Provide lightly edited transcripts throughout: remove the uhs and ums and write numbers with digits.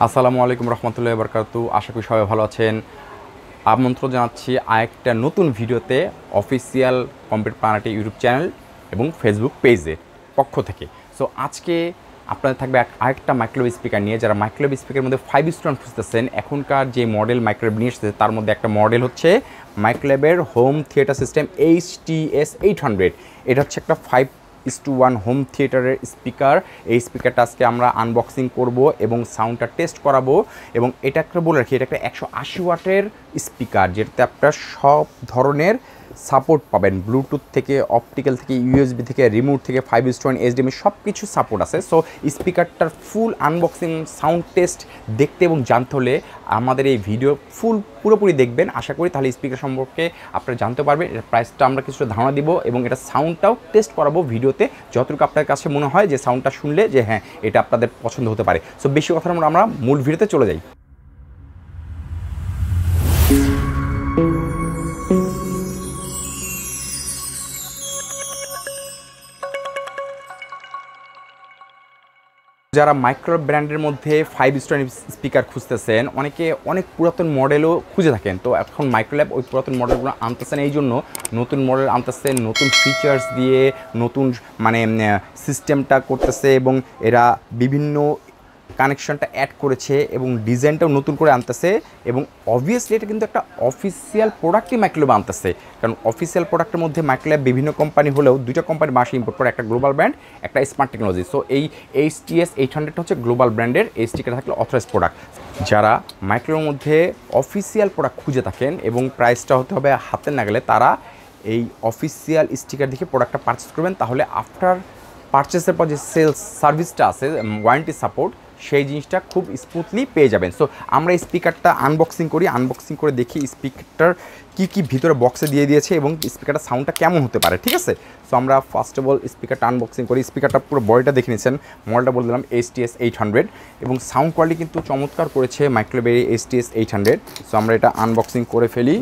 আসসালামু আলাইকুম রহমতুল্লাহি বারাকাতু। আশা করি সবাই ভালো আছেন। আমন্ত্রণ জানাচ্ছি আরেকটা নতুন ভিডিওতে official computer planet YouTube channel এবং ফেসবুক পেজের পক্ষ থেকে। সো আজকে আপনাদের থাকবে আরেকটা মাইক্রোওয়েভ স্পিকার নিয়ে। যারা মাইক্রোওয়েভ স্পিকারের মধ্যে 5 স্টোন খুঁজতেছেন, এখনকার যে মডেল মাইক্রোওয়েভ নিয়ে এসেছে তার মধ্যে একটা মডেল হচ্ছে মাইক্রোওয়েভের হোম থিয়েটার সিস্টেম HTS 800। এটা হচ্ছে একটা 5:1 হোম থিয়েটারের স্পিকার। এই স্পিকারটা আজকে আমরা আনবক্সিং করব এবং সাউন্ডটা টেস্ট করাবো। এবং এটা একটা বলে রাখি, এটা একটা 180 ওয়াটের স্পিকার, যেটাতে আপনারা সব ধরনের সাপোর্ট পাবেন। ব্লুটুথ থেকে, অপটিক্যাল থেকে, ইউএসবি থেকে, রিমোট থেকে, 5 স্টোন HDMI সব কিছু সাপোর্ট আছে। সো স্পিকারটার ফুল আনবক্সিং, সাউন্ড টেস্ট দেখতে এবং জানতে হলে আমাদের এই ভিডিও পুরোপুরি দেখবেন আশা করি, তাহলে স্পিকার সম্পর্কে আপনারা জানতে পারবেন। এর প্রাইসটা আমরা কিছুটা ধারণা দিব এবং এটা সাউন্ডটাও টেস্ট করাবো ভিডিওতে, যতটুকু আপনার কাছে মনে হয় যে সাউন্ডটা শুনলে যে হ্যাঁ এটা আপনাদের পছন্দ হতে পারে। সো বেশি কথা আমরা মূল ভিডিওতে চলে যাই। যারা মাইক্রো ব্র্যান্ডের মধ্যে 5 স্টোন স্পিকার খুঁজতেছেন, অনেকে অনেক পুরাতন মডেলও খুঁজে থাকেন। তো এখন মাইক্রোল্যাব ওই পুরাতন মডেলগুলো আনতেছেন, এই জন্য নতুন মডেল আনতেছেন, নতুন ফিচার্স দিয়ে নতুন সিস্টেমটা করতেছে এবং এরা বিভিন্ন কানেকশনটা অ্যাড করেছে এবং ডিজাইনটাও নতুন করে আনতেছে। এবং অবভিয়াসলি এটা কিন্তু একটা অফিসিয়াল প্রোডাক্টই মাইক্রোল্যাব আনতেছে, কারণ অফিসিয়াল প্রোডাক্টের মধ্যে মাইক্রোল্যাব বিভিন্ন কোম্পানি হলেও দুইটা কোম্পানি মাসে ইম্পোর্ট করে, একটা গ্লোবাল ব্র্যান্ড, একটা স্মার্ট টেকনোলজি। সো এই HTS 800 হচ্ছে গ্লোবাল ব্র্যান্ডের, এই স্টিকার থাকলে অথরাইজ প্রোডাক্ট। যারা মাইক্রোর মধ্যে অফিসিয়াল প্রোডাক্ট খুঁজে থাকেন এবং প্রাইসটা হতে হবে হাতের নাগালে, তারা এই অফিসিয়াল স্টিকার দেখে প্রোডাক্টটা পারচেস করবেন। তাহলে আফটার পারচেসের পর যে সেলস সার্ভিসটা আছে, ওয়ারেন্টি সাপোর্ট, সেই জিনিসটা খুব স্মুথলি পেয়ে যাবেন। সো আমরা এই স্পিকারটা আনবক্সিং করি, আনবক্সিং করে দেখি স্পিকারটার কী কী ভিতরে বক্সে দিয়ে দিয়েছে এবং স্পিকারটার সাউন্ডটা কেমন হতে পারে, ঠিক আছে। সো আমরা ফার্স্ট অফ অল স্পিকারটা আনবক্সিং করি। স্পিকারটা পুরো বডিটা দেখে নিয়েছেন, মডেলটা বলে দিলাম HTS 800 এবং সাউন্ড কোয়ালিটি কিন্তু চমৎকার করেছে মাইক্রোওয়েভ HTS 800। সো আমরা এটা আনবক্সিং করে ফেলি।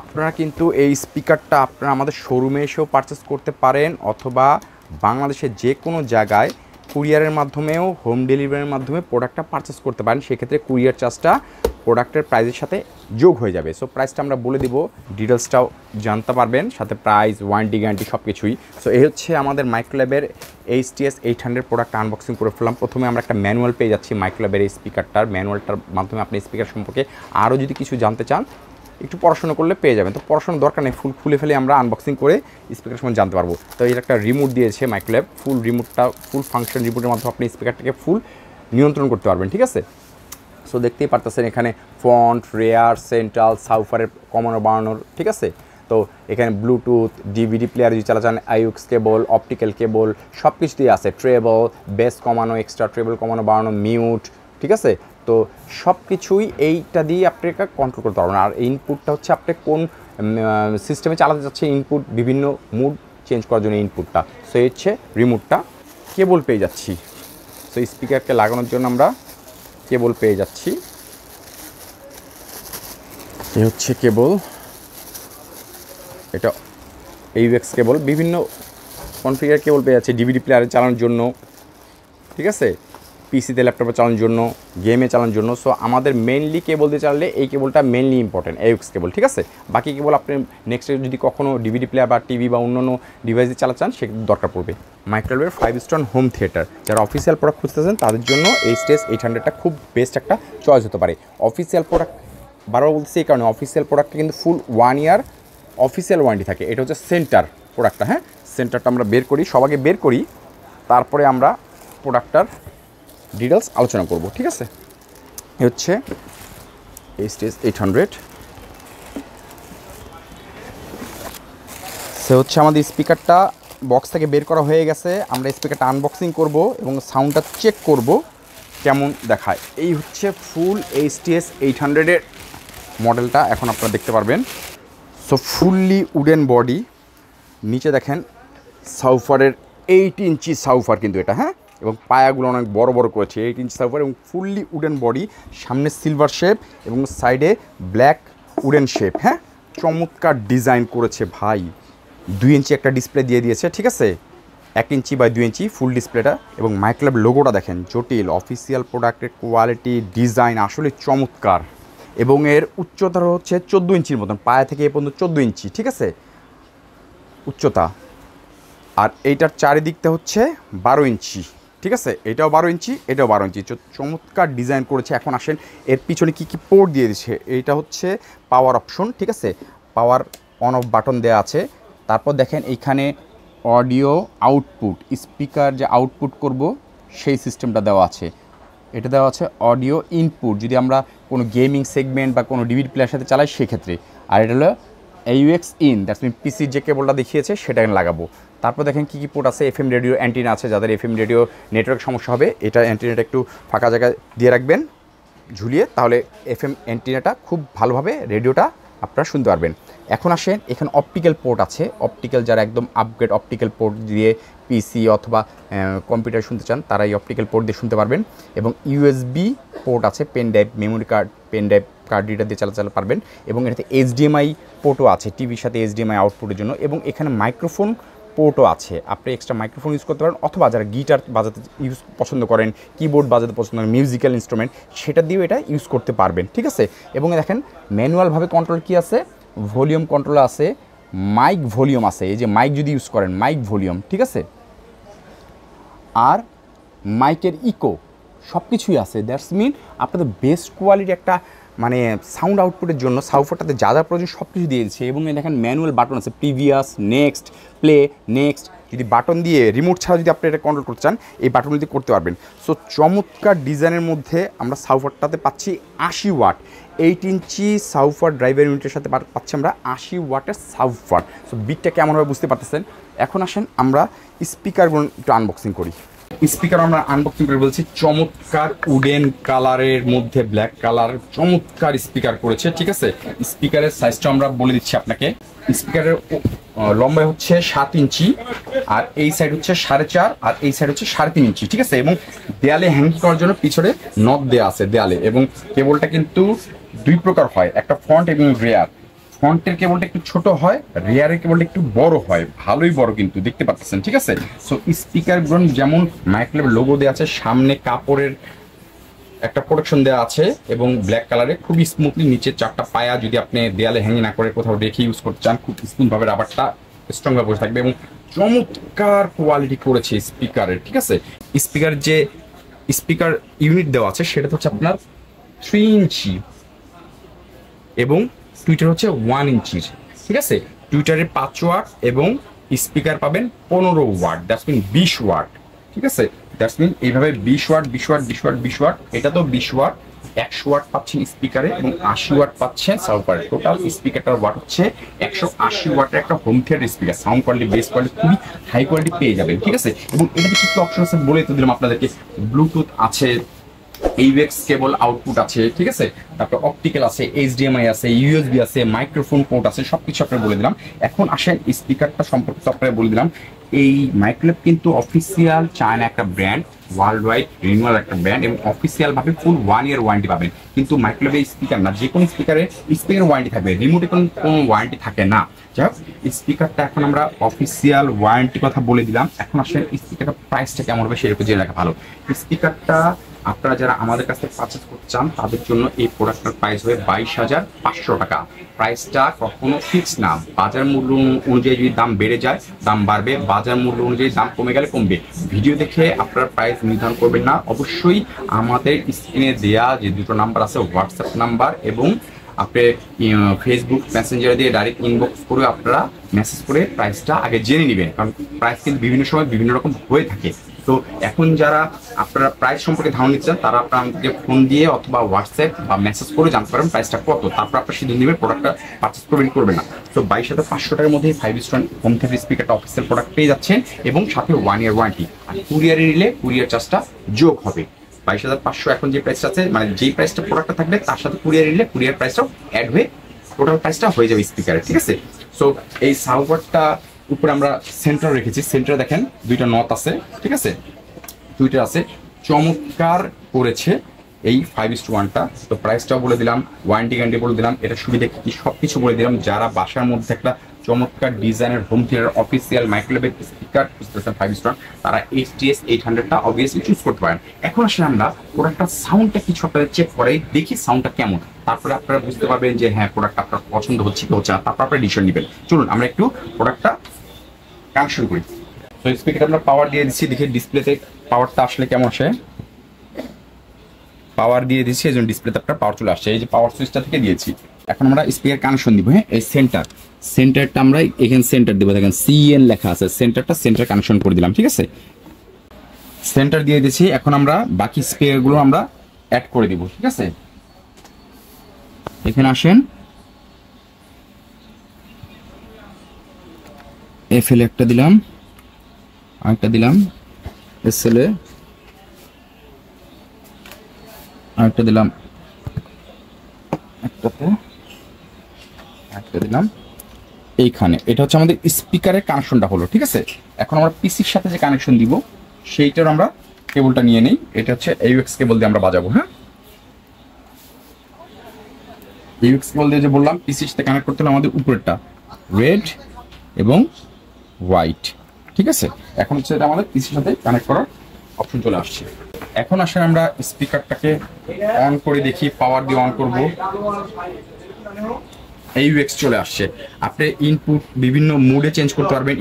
আপনারা কিন্তু এই স্পিকারটা আপনারা আমাদের শোরুমে এসেও পারচেস করতে পারেন, অথবা বাংলাদেশের যে কোনো জায়গায় কুরিয়ারের মাধ্যমেও, হোম ডেলিভারির মাধ্যমে প্রোডাক্টটা পারচেস করতে পারেন। সেক্ষেত্রে কুরিয়ার চার্জটা প্রোডাক্টের প্রাইসের সাথে যোগ হয়ে যাবে। সো প্রাইসটা আমরা বলে দিব, ডিটেলসটাও জানতে পারবেন, সাথে প্রাইস, ওয়ারেন্টি, গ্যারান্টি সব কিছুই। সো এই হচ্ছে আমাদের মাইক্রোল্যাবের HTS 800 প্রোডাক্ট আনবক্সিং করে ফেললাম। প্রথমে আমরা একটা ম্যানুয়াল পেয়ে যাচ্ছি মাইক্রোল্যাবের এই স্পিকারটার। ম্যানুয়ালটার মাধ্যমে আপনি স্পিকার সম্পর্কে আরও যদি কিছু জানতে চান, একটু পড়াশোনা করলে পেয়ে যাবেন। তো পড়াশোনার দরকার নেই, খুলে ফেলে আমরা আনবক্সিং করে স্পিকার সম্বন্ধে জানতে পারবো। তো এর একটা রিমোট দিয়েছে মাইক্রোল্যাব, ফুল রিমোটটা, ফুল ফাংশন রিমোটের মাধ্যমে আপনি স্পিকারটাকে ফুল নিয়ন্ত্রণ করতে পারবেন, ঠিক আছে। সো দেখতেই পারতেছেন এখানে ফন্ট, রেয়ার, সেন্ট্রাল, সাউফারের কমানো বাড়ানোর, ঠিক আছে। তো এখানে ব্লুটুথ, DVD প্লেয়ার যদি চালান, AUX কেবল, অপটিক্যাল কেবল সব কিছু দিয়ে আছে। ট্রেবল, বেস কমানো, এক্সট্রা ট্রেবল কমানো বাড়ানো, মিউট, ঠিক আছে। তো সব কিছুই এইটা দিয়ে আপনাকে কন্ট্রোল করতে পারবেন। আর এই ইনপুটটা হচ্ছে আপনি কোন সিস্টেমে চালাতে যাচ্ছে, ইনপুট বিভিন্ন মুড চেঞ্জ করার জন্য ইনপুটটা। সো এই হচ্ছে রিমোটটা। কেবল পেয়ে যাচ্ছি, সো স্পিকারকে লাগানোর জন্য আমরা কেবল পেয়ে যাচ্ছি। এ হচ্ছে কেবল, এটা AUX কেবল, বিভিন্ন কনফিগার কেবল পেয়ে যাচ্ছে। DVD প্লেয়ারে চালানোর জন্য, ঠিক আছে, পিসিতে, ল্যাপটপে চালানোর জন্য, গেমে চালানোর জন্য। সো আমাদের মেনলি কেবল দিয়ে চালালে এই কেবলটা মেনলি ইম্পর্টেন্ট, AUX কেবল, ঠিক আছে। বাকি কেবল আপনি নেক্সট যদি কখনও DVD প্লেয়ার বা টিভি বা অন্যান্য ডিভাইস দিয়ে চালাতে চান, সেক্ষেত্রে দরকার পড়বে। মাইক্রোওয়েভের 5 স্টোন হোম থিয়েটার যারা অফিসিয়াল প্রোডাক্ট খুঁজতেছেন তাদের জন্য HTS 800টা খুব বেস্ট একটা চয়েস হতে পারে। অফিসিয়াল প্রোডাক্ট বারবার বলতেছি এই কারণে, অফিসিয়াল প্রোডাক্টটা কিন্তু ফুল 1 ইয়ার অফিসিয়াল ওয়ারেন্টি থাকে। এটা হচ্ছে সেন্টার প্রোডাক্টটা, হ্যাঁ। সেন্টারটা আমরা বের করি, সবাইকে বের করি, তারপরে আমরা প্রোডাক্টটার ডিটেলস আলোচনা করব, ঠিক আছে। এ হচ্ছে HTS 800। সে হচ্ছে আমাদের স্পিকারটা বক্স থেকে বের করা হয়ে গেছে। আমরা স্পিকারটা আনবক্সিং করব এবং সাউন্ডটা চেক করব কেমন দেখায়। এই হচ্ছে ফুল HTS 800-এর মডেলটা, এখন আপনারা দেখতে পারবেন। সো ফুললি উডেন বডি, নিচে দেখেন সাউফারের 8 ইঞ্চি সাউফার কিন্তু এটা, হ্যাঁ। এবং পায়াগুলো অনেক বড় বড় করেছে, 8 ইঞ্চি সাউফার এবং ফুললি উডেন বডি। সামনে সিলভার শেপ এবং সাইডে ব্ল্যাক উডেন শেপ, হ্যাঁ। চমৎকার ডিজাইন করেছে ভাই। 2 ইঞ্চি একটা ডিসপ্লে দিয়ে দিয়েছে, ঠিক আছে। 1 ইঞ্চি বাই 2 ইঞ্চি ফুল ডিসপ্লেটা, এবং মাইক্রোল্যাব লোগোটা দেখেন, জটিল অফিসিয়াল প্রোডাক্টের কোয়ালিটি ডিজাইন আসলে চমৎকার, এবং এর উচ্চতা হচ্ছে 14 ইঞ্চির মতন, পায়া থেকে এ পর্যন্ত 14 ইঞ্চি, ঠিক আছে উচ্চতা। আর এইটার চারিদিকটা হচ্ছে 12 ইঞ্চি, ঠিক আছে, এটাও 12 ইঞ্চি, এটাও 12 ইঞ্চি, চমৎকার ডিজাইন করেছে। এখন আসেন এর পিছনে কী কী পোর্ট দিয়ে দিচ্ছে। এইটা হচ্ছে পাওয়ার অপশন, ঠিক আছে, পাওয়ার অন অফ বাটন দেওয়া আছে। তারপর দেখেন এইখানে অডিও আউটপুট, স্পিকার যে আউটপুট করব সেই সিস্টেমটা দেওয়া আছে। এটা দেওয়া আছে অডিও ইনপুট, যদি আমরা কোনো গেমিং সেগমেন্ট বা কোনো ডিভিডি প্লেয়ার সাথে চালাই সেক্ষেত্রে। আর এটা হলো AUX ইন, দ্যাটস মিন পিসির যে কেবলটা দেখিয়েছে সেটা লাগাবো। তারপর দেখেন কী কী পোর্ট আছে, FM রেডিও অ্যান্টিনা আছে, যাদের FM রেডিও নেটওয়ার্ক সমস্যা হবে এটা অ্যান্টিনাটা একটু ফাঁকা জায়গায় দিয়ে রাখবেন ঝুলিয়ে, তাহলে FM অ্যান্টিনাটা খুব ভালোভাবে রেডিওটা আপনারা শুনতে পারবেন। এখন আসেন এখানে অপটিক্যাল পোর্ট আছে, অপটিক্যাল যারা একদম আপগ্রেড অপটিক্যাল পোর্ট দিয়ে পিসি অথবা কম্পিউটার শুনতে চান তারা এই অপটিক্যাল পোর্ট দিয়ে শুনতে পারবেন। এবং USB পোর্ট আছে, pen drive, memory card, pen drive, card reader দিয়ে চালাতে পারবেন। এবং এটাতে HDMI পোর্টও আছে, টিভির সাথে HDMI আউটপুটের জন্য। এবং এখানে মাইক্রোফোন পোর্টও আছে, আপনি এক্সট্রা মাইক্রোফোন ইউজ করতে পারেন, অথবা যারা গিটার বাজাতে পছন্দ করেন, কিবোর্ড বাজাতে পছন্দ করেন, মিউজিক্যাল ইনস্ট্রুমেন্ট, সেটা দিয়েও এটা ইউজ করতে পারবেন, ঠিক আছে। এবং দেখেন ম্যানুয়ালভাবে কন্ট্রোল কী আছে, ভলিউম কন্ট্রোল আছে, মাইক ভলিউম আছে, এই যে মাইক যদি ইউজ করেন মাইক ভলিউম, ঠিক আছে, আর মাইকের ইকো সব কিছুই আছে। দ্যাটস মিন আপনাদের বেস্ট কোয়ালিটি একটা মানে সাউন্ড আউটপুটের জন্য সাউফারটাতে যা যা প্রয়োজন সব কিছু দিয়ে দিচ্ছে। এবং দেখেন ম্যানুয়াল বাটন আছে, প্রিভিয়াস, নেক্সট, প্লে, নেক্সট, যদি বাটন দিয়ে রিমোট ছাড়া যদি আপনি এটা কন্ট্রোল করতে চান এই বাটন দিয়ে করতে পারবেন। সো চমৎকার ডিজাইনের মধ্যে আমরা সাউফারটাতে পাচ্ছি 80 ওয়াট, 8 ইঞ্চি সাউফার ড্রাইভার ইউনিটের সাথে পাচ্ছি আমরা 80 ওয়াটের সাউফার। সো বিটটা কেমন হবে বুঝতে পারতেছেন। এখন আসেন আমরা স্পিকারগুলো একটু আনবক্সিং করি। স্পিকার আমরা আনবক্সিং করে বলছি, চমৎকার উডেন কালারের মধ্যে ব্ল্যাক কালার চমৎকার স্পিকার করেছে, ঠিক আছে। স্পিকারের সাইজটা আমরা বলে দিচ্ছি আপনাকে। স্পিকারের লম্বা হচ্ছে 7 ইঞ্চি, আর এই সাইড হচ্ছে 4.5, আর এই সাইড হচ্ছে 3.5 ইঞ্চি, ঠিক আছে। এবং দেয়ালে হ্যাং করার জন্য পিছনে নব দেওয়া আছে দেয়ালে। এবং কেবলটা কিন্তু দুই প্রকার হয়, একটা ফ্রন্ট এবং রেয়ার। ফ্রন্টের কেবলটা একটু ছোট হয়, রেয়ারের কেবলটা একটু বড় হয়, ভালোই বড় কিন্তু দেখতে পাচ্ছেন, ঠিক আছে। সো স্পিকারগুলো যেমন মাইক্রোল্যাব লোগো দেওয়া আছে, সামনে কাপড়ের একটা প্রোটেকশন দেওয়া আছে এবং ব্ল্যাক কালারে খুবই স্মুথলি, নিচে 4টা পায়া যদি আপনি দেয়ালে হ্যাঙ্গি না করে কোথাও রেখে ইউজ করতে চান খুব স্মুথভাবে রাবারটা স্ট্রংভাবে বসে থাকবে। এবং চমৎকার কোয়ালিটি করেছে স্পিকারের, ঠিক আছে। স্পিকার যে স্পিকার ইউনিট দেওয়া আছে সেটা হচ্ছে আপনার 3 ইঞ্চি এবং টুইটার হচ্ছে 1 ইঞ্চির, ঠিক আছে। টুইটারের 5 ওয়াট এবং স্পিকার পাবেন 15 ওয়াট, দ্যাটস মিন 20 ওয়াট, ঠিক আছে। দ্যাটস মিন এইভাবে 20 ওয়াট 20 ওয়াট 20 ওয়াট 20 ওয়াট, এটা তো 20 ওয়াট, 100 ওয়াট পাচ্ছেন স্পিকারে এবং 80 ওয়াট পাচ্ছেন সাউফারে। টোটাল স্পিকারটার ওয়াট হচ্ছে 180 ওয়াটের একটা home theatre speaker. Sound quality, base quality খুবই হাই কোয়ালিটি পেয়ে যাবেন, ঠিক আছে। এবং এটাতে কিছু অপশন আছে বলে তো দিলাম আপনাদেরকে, ব্লুটুথ আছে, AUX কেবল আউটপুট আছে, ঠিক আছে। তারপর অপটিক্যাল আছে, HDMI আছে, USB আছে, মাইক্রোফোন পোর্ট আছে, সবকিছু আপনাকে বলে দিলাম। এখন আসেন স্পিকারটা সম্পর্কে তো আপনাকে বলে দিলাম। এই মাইক্রোল্যাব কিন্তু অফিসিয়াল চায়না একটা ব্র্যান্ড, ওয়ার্ল্ড ওয়াইড রিনিউয়াল একটা ব্র্যান্ড, এবং অফিসিয়ালভাবে ফুল 1 ইয়ার ওয়ারেন্টি পাবেন। কিন্তু মাইক্রোল্যাবের স্পিকার না, যে কোনো স্পিকারের ওয়ারেন্টি থাকবে, রিমোটে কোনো ওয়ারেন্টি থাকে না। যাই হোক, স্পিকারটা এখন আমরা অফিসিয়াল ওয়ারেন্টি কথা বলে দিলাম। এখন আসেন স্পিকারটার প্রাইসটা কেমন হবে সেরকম জেনে রাখা ভালো। স্পিকারটা আপনারা যারা আমাদের কাছ থেকে পারচেজ করতে চান তাদের জন্য এই প্রোডাক্টটার প্রাইস হবে 22,500 টাকা। প্রাইসটা কখনো ফিক্স না, বাজার মূল্য অনুযায়ী যদি দাম বেড়ে যায় দাম বাড়বে, বাজার মূল্য অনুযায়ী দাম কমে গেলে কমবে। ভিডিও দেখে আপনারা প্রাইস নির্ধারণ করবেন না, অবশ্যই আমাদের স্ক্রিনে দেয়া যে দুটো নাম্বার আছে, হোয়াটসঅ্যাপ নাম্বার এবং আপনি ফেসবুক মেসেঞ্জার দিয়ে ডাইরেক্ট ইনবক্স করে আপনারা মেসেজ করে প্রাইসটা আগে জেনে নেবেন, কারণ প্রাইস কিন্তু বিভিন্ন সময় বিভিন্ন রকম হয়ে থাকে। তো এখন যারা আপনারা প্রাইস সম্পর্কে ধারণা নিতে চান তারা আপনাদেরকে ফোন দিয়ে অথবা হোয়াটসঅ্যাপ বা মেসেজ করে জানতে পারেন প্রাইসটা কত, তারপর আপনার সিদ্ধান্ত নেবেন প্রোডাক্টটা পারচেস করবেন না। তো 22,500 টাকার মধ্যে 5 স্টার হোম থিয়েটার স্পিকারটা অফিসিয়াল প্রোডাক্ট পেয়ে যাচ্ছেন এবং সাথে 1 ইয়ার ওয়ারেন্টি। আর কুরিয়ারে নিলে কুরিয়ার চার্জটা যোগ হবে। 22,500 এখন যে প্রাইসটা আছে, মানে যেই প্রাইসটা প্রোডাক্টটা থাকবে তার সাথে কুরিয়ারে নিলে কুরিয়ার প্রাইসটাও অ্যাড হয়ে টোটাল প্রাইসটা হয়ে যাবে স্পিকারের, ঠিক আছে। সো এই সাউন্ডবারটা উপরে আমরা সেন্টার রেখেছি, সেন্টারে দেখেন 2টা নট আছে, ঠিক আছে, টুইটার আছে, চমৎকার করেছে। এই 5:1টা। তো প্রাইসটাও বলে দিলাম, ওয়ারেন্টি গ্যারান্টি বলে দিলাম, এটা সুবিধা কি সব কিছু বলে দিলাম। যারা বাসার মধ্যে একটা চমৎকার ডিজাইনের হোম থিয়েটার অফিসিয়াল মাইক্রোলেভেল স্পিকার খুঁজতেছেন 5 তারা HTS 800টা অবভিয়াসলি চুজ করতে পারেন। এখন আসলে আমরা প্রোডাক্টটা সাউন্ডটা কিছু আপনাদের চেক করে দেখি সাউন্ডটা কেমন, তারপরে আপনারা বুঝতে পারবেন যে হ্যাঁ প্রোডাক্ট আপনার পছন্দ হচ্ছে কি হচ্ছে না, তারপর আপনারা ডিসিশন নেবেন। চলুন আমরা একটু প্রোডাক্টটা কানেকশন করি। তো স্পিকারটা আমরা পাওয়ার দিয়ে দিচ্ছি, দেখি ডিসপ্লেতে পাওয়ারটা আসলে কেমন আসে। পাওয়ার দিয়ে দিচ্ছি, এই জন্য ডিসপ্লেতে আপনার পাওয়ার চলে আসছে, এই যে পাওয়ার সুইচটা থেকে দিয়েছি। এখন আমরা স্পিকার কানেকশন দিব। হ্যাঁ, এই সেন্টারটা আমরা এখানে সেন্টার দেবো, দেখেন CN লেখা আছে, সেন্টার কানেকশন করে দিলাম। ঠিক আছে, সেন্টার দিয়ে দিয়েছি। এখন আমরা বাকি স্পিকারগুলো আমরা অ্যাড করে দিব। ঠিক আছে, এখানে আসেন, FL একটা দিলাম, আরেকটা দিলাম, SL আরেকটা দিলাম, একটা দিলাম এইখানে। এটা হচ্ছে আমাদের স্পিকারের কানেকশনটা হলো। ঠিক আছে, এখন আমরা পিসির সাথে যে কানেকশন দিব সেইটার আমরা কেবলটা নিয়ে নেই। এটা হচ্ছে AUX কেবল দিয়ে আমরা বাজাবো। হ্যাঁ, AUX কেবল দিয়ে যে বললাম পিসির সাথে কানেক্ট করতে হলে আমাদের উপরেরটা রেড এবং হোয়াইট। ঠিক আছে, এখন হচ্ছে এটা আমাদের পিসির সাথে কানেক্ট করার অপশন চলে আসছে। এখন আসলে আমরা স্পিকারটাকে অন করে দেখি, পাওয়ার দিয়ে অন করব। AUX চলে আসছে। আপনি ইনপুট বিভিন্ন মুডে চেঞ্জ করতে পারবেন।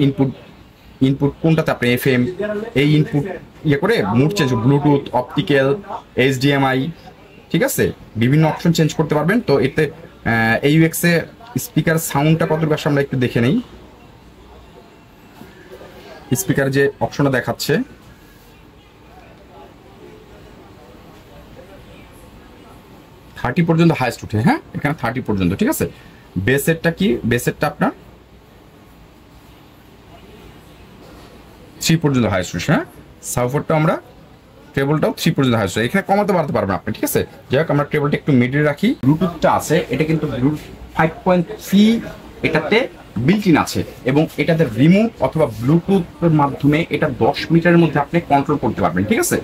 ইনপুট কোনটাতে আপনি FM এই ইনপুট ইয়ে করে mode change, Bluetooth, optical, HDMI, ঠিক আছে, বিভিন্ন অপশন চেঞ্জ করতে পারবেন। তো এতে AUX এ স্পিকার সাউন্ডটা কতটুকু আসলে আমরা একটু দেখে নেই। স্পিকার যে অপশনটা দেখাচ্ছে, থার্টি পর্যন্ত হাইস্ট উঠে। হ্যাঁ, এখানে 30 পর্যন্ত। ঠিক আছে, বেসেটটা কি, বেসেটটা আপনার 3 পর্যন্ত হাইস্ট উঠে। হ্যাঁ, সাউফারটা আমরা ট্রেবলটাও 3 পর্যন্ত হাইস্ট, এখানে কমাতে বাড়তে পারবেন আপনি। ঠিক আছে, যাই হোক আমরা ট্রেবলটা একটু মিডিল রাখি। ব্লুটুথটা আছে, এটা কিন্তু ব্লুটুথ 5.3 এটাতে বিল্ট ইন আছে, এবং এটাতে রিমোট অথবা ব্লুটুথের মাধ্যমে এটা 10 মিটারের মধ্যে আপনি কন্ট্রোল করতে পারবেন। ঠিক আছে,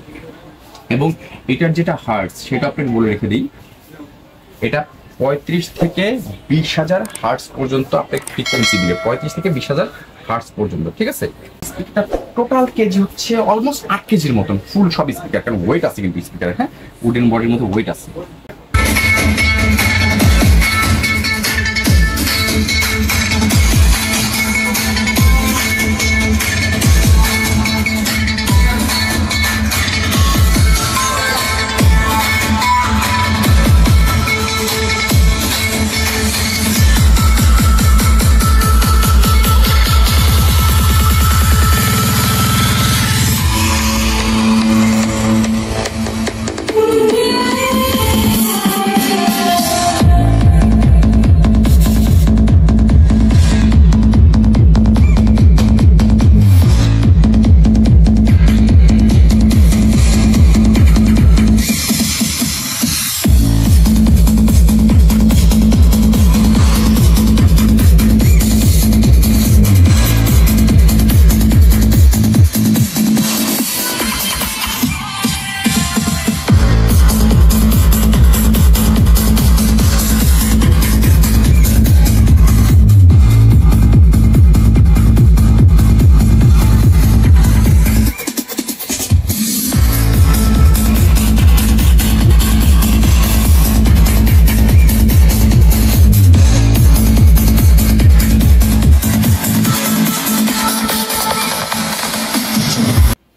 এবং এটার যেটা হার্টস সেটা আপনাকে বলে রেখে দিই, এটা 35 থেকে 20,000 হার্টস পর্যন্ত আপনি ফ্রিকোয়েন্সি দিলে, 35 থেকে 20,000 হার্টস পর্যন্ত। ঠিক আছে, স্পিকার টোটাল কেজি হচ্ছে অলমোস্ট 8 কেজির মতন, ফুল সব স্পিকার, কারণ ওয়েট আছে কিন্তু স্পিকারের। হ্যাঁ, উডেন বডির মতো ওয়েট আছে।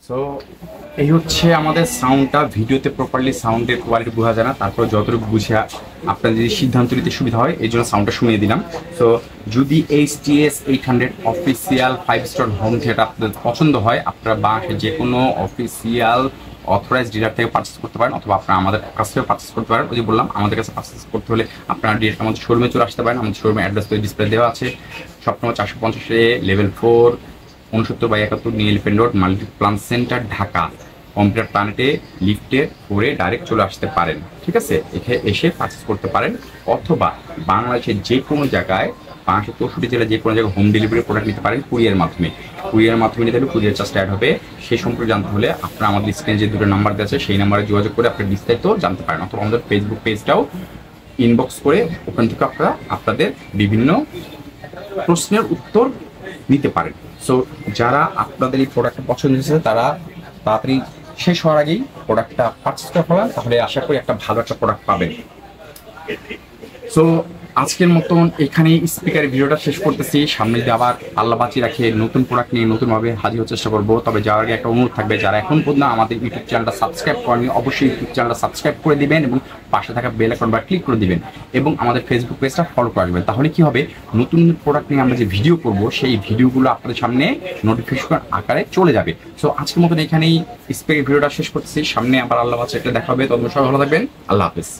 সো এই হচ্ছে আমাদের সাউন্ডটা। ভিডিওতে প্রপারলি সাউন্ডের কোয়ালিটি বোঝা যায় না, তারপরে যতটুকু বুঝে আপনার যদি সিদ্ধান্ত নিতে সুবিধা হয় এই জন্য সাউন্ডটা শুনিয়ে দিলাম। সো যদি HTS 800 official 5 star home theatre আপনাদের পছন্দ হয়, আপনারা বাংলাদেশের যে কোনো অফিসিয়াল অথরাইজ ডিলার থেকে পারচেস করতে পারেন, অথবা আপনারা আমাদের কাছ থেকে পারচেস করতে পারেন। ওই যে বললাম, আমাদের কাছে পারচেস করতে হলে আপনারা ডিরেক্ট আমাদের শোরুমে চলে আসতে পারেন। আমাদের শোরুমের অ্যাড্রেস তো ডিসপ্লে দেওয়া আছে, সবসময় 450 level 4 69/71 new elephant road, multiplan centre, Dhaka. Computer প্ল্যানেটে লিফটে করে ডাইরেক্ট চলে আসতে পারেন। ঠিক আছে, এখানে এসে পারচেস করতে পারেন, অথবা বাংলাদেশের যে কোনো জায়গায় বাংলাদেশের 64 জেলায় যে কোনো জায়গায় হোম ডেলিভারি প্রোডাক্ট নিতে পারেন কুরিয়ার মাধ্যমে। কুরিয়ার মাধ্যমে নিতে হবে, কুরিয়ার চার্জটা অ্যাড হবে। সেই সম্পর্কে জানতে হলে আপনারা আমাদের স্ক্রিনে যে দুটো নাম্বার দেওয়া আছে সেই নাম্বারে যোগাযোগ করে আপনার বিস্তারিত জানতে পারেন, অথবা আমাদের ফেসবুক পেজটাও ইনবক্স করে ওখান থেকে আপনারা আপনাদের বিভিন্ন প্রশ্নের উত্তর নিতে পারেন। সো যারা আপনাদের এই প্রোডাক্টটা পছন্দ হয়েছে তারা তাড়াতাড়ি শেষ হওয়ার আগেই প্রোডাক্টটা পারচেস করে ফেলান, তাহলে আশা করি একটা ভালো একটা প্রোডাক্ট পাবেন। সো আজকের মতন এখানেই স্পিকারের ভিডিওটা শেষ করতেছি। সামনে যদি আবার আল্লাহ বাঁচিয়ে রাখে নতুন প্রোডাক্ট নিয়ে নতুনভাবে হাজির হওয়ার চেষ্টা করবো। তবে যাওয়ার আগে একটা অনুরোধ থাকবে, যারা এখন পর্যন্ত আমাদের ইউটিউব চ্যানেলটা সাবস্ক্রাইব করেনি অবশ্যই ইউটিউব চ্যানেলটা সাবস্ক্রাইব করে দিবেন এবং পাশে থাকা বেল আইকনটা ক্লিক করে দিবেন এবং আমাদের ফেসবুক পেজটা ফলো করে রাখবেন। তাহলে কি হবে, নতুন প্রোডাক্ট নিয়ে আমরা যে ভিডিও করব সেই ভিডিওগুলো আপনাদের সামনে নোটিফিকেশন আকারে চলে যাবে। সো আজকের মতন এখানেই স্পিকারের ভিডিওটা শেষ করতেছি। সামনে আবার আল্লাহ বাঁচিয়ে রাখলে দেখা হবে। তখন সবাই ভালো থাকবেন। আল্লাহ হাফেজ।